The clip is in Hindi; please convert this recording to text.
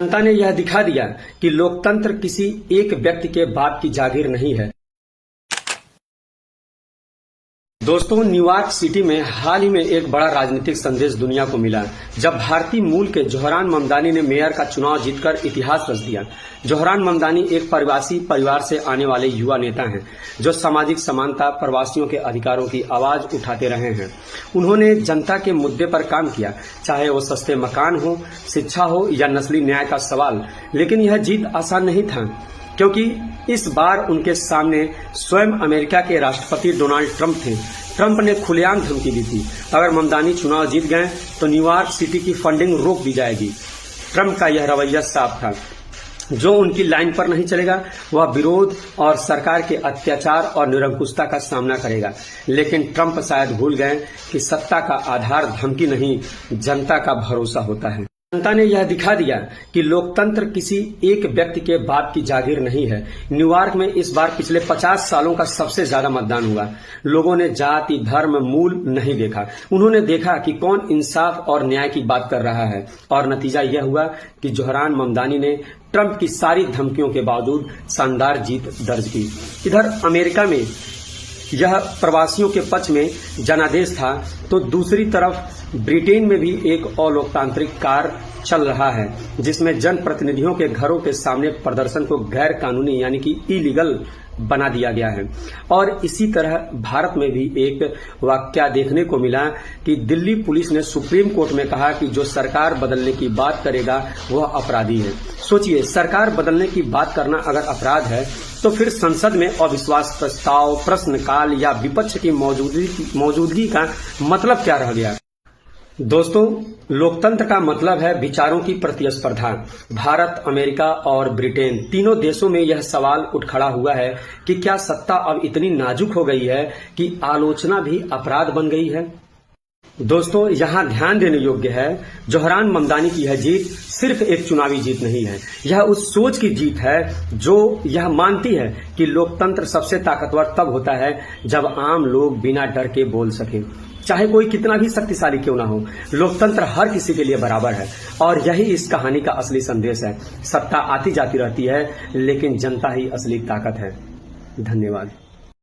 जनता ने यह दिखा दिया कि लोकतंत्र किसी एक व्यक्ति के बाप की जागीर नहीं है। दोस्तों, न्यूयॉर्क सिटी में हाल ही में एक बड़ा राजनीतिक संदेश दुनिया को मिला जब भारतीय मूल के जोहरान ममदानी ने मेयर का चुनाव जीतकर इतिहास रच दिया। जोहरान ममदानी एक प्रवासी परिवार से आने वाले युवा नेता हैं जो सामाजिक समानता, प्रवासियों के अधिकारों की आवाज उठाते रहे हैं। उन्होंने जनता के मुद्दे पर काम किया, चाहे वो सस्ते मकान हो, शिक्षा हो या नस्ली न्याय का सवाल। लेकिन यह जीत आसान नहीं था, क्योंकि इस बार उनके सामने स्वयं अमेरिका के राष्ट्रपति डोनाल्ड ट्रंप थे। ट्रंप ने खुलेआम धमकी दी थी, अगर ममदानी चुनाव जीत गए तो न्यूयॉर्क सिटी की फंडिंग रोक दी जाएगी। ट्रंप का यह रवैया साफ था, जो उनकी लाइन पर नहीं चलेगा वह विरोध और सरकार के अत्याचार और निरंकुशता का सामना करेगा। लेकिन ट्रंप शायद भूल गए कि सत्ता का आधार धमकी नहीं, जनता का भरोसा होता है। जनता ने यह दिखा दिया कि लोकतंत्र किसी एक व्यक्ति के बाप की जागीर नहीं है। न्यूयॉर्क में इस बार पिछले 50 सालों का सबसे ज्यादा मतदान हुआ। लोगों ने जाति, धर्म, मूल नहीं देखा। उन्होंने देखा कि कौन इंसाफ और न्याय की बात कर रहा है, और नतीजा यह हुआ कि जोहरान ममदानी ने ट्रंप की सारी धमकियों के बावजूद शानदार जीत दर्ज की। इधर अमेरिका में यह प्रवासियों के पक्ष में जनादेश था, तो दूसरी तरफ ब्रिटेन में भी एक अलोकतांत्रिक कार्य चल रहा है, जिसमें जनप्रतिनिधियों के घरों के सामने प्रदर्शन को गैर कानूनी यानी कि इलीगल बना दिया गया है। और इसी तरह भारत में भी एक वाकया देखने को मिला कि दिल्ली पुलिस ने सुप्रीम कोर्ट में कहा कि जो सरकार बदलने की बात करेगा वह अपराधी है। सोचिए, सरकार बदलने की बात करना अगर अपराध है तो फिर संसद में अविश्वास प्रस्ताव, प्रश्नकाल या विपक्ष की मौजूदगी का मतलब क्या रह गया। दोस्तों, लोकतंत्र का मतलब है विचारों की प्रतिस्पर्धा। भारत, अमेरिका और ब्रिटेन तीनों देशों में यह सवाल उठ खड़ा हुआ है कि क्या सत्ता अब इतनी नाजुक हो गई है कि आलोचना भी अपराध बन गई है। दोस्तों, यहाँ ध्यान देने योग्य है, जोहरान ममदानी की यह जीत सिर्फ एक चुनावी जीत नहीं है। यह उस सोच की जीत है जो यह मानती है कि लोकतंत्र सबसे ताकतवर तब होता है जब आम लोग बिना डर के बोल सकें, चाहे कोई कितना भी शक्तिशाली क्यों ना हो। लोकतंत्र हर किसी के लिए बराबर है, और यही इस कहानी का असली संदेश है। सत्ता आती जाती रहती है, लेकिन जनता ही असली ताकत है। धन्यवाद।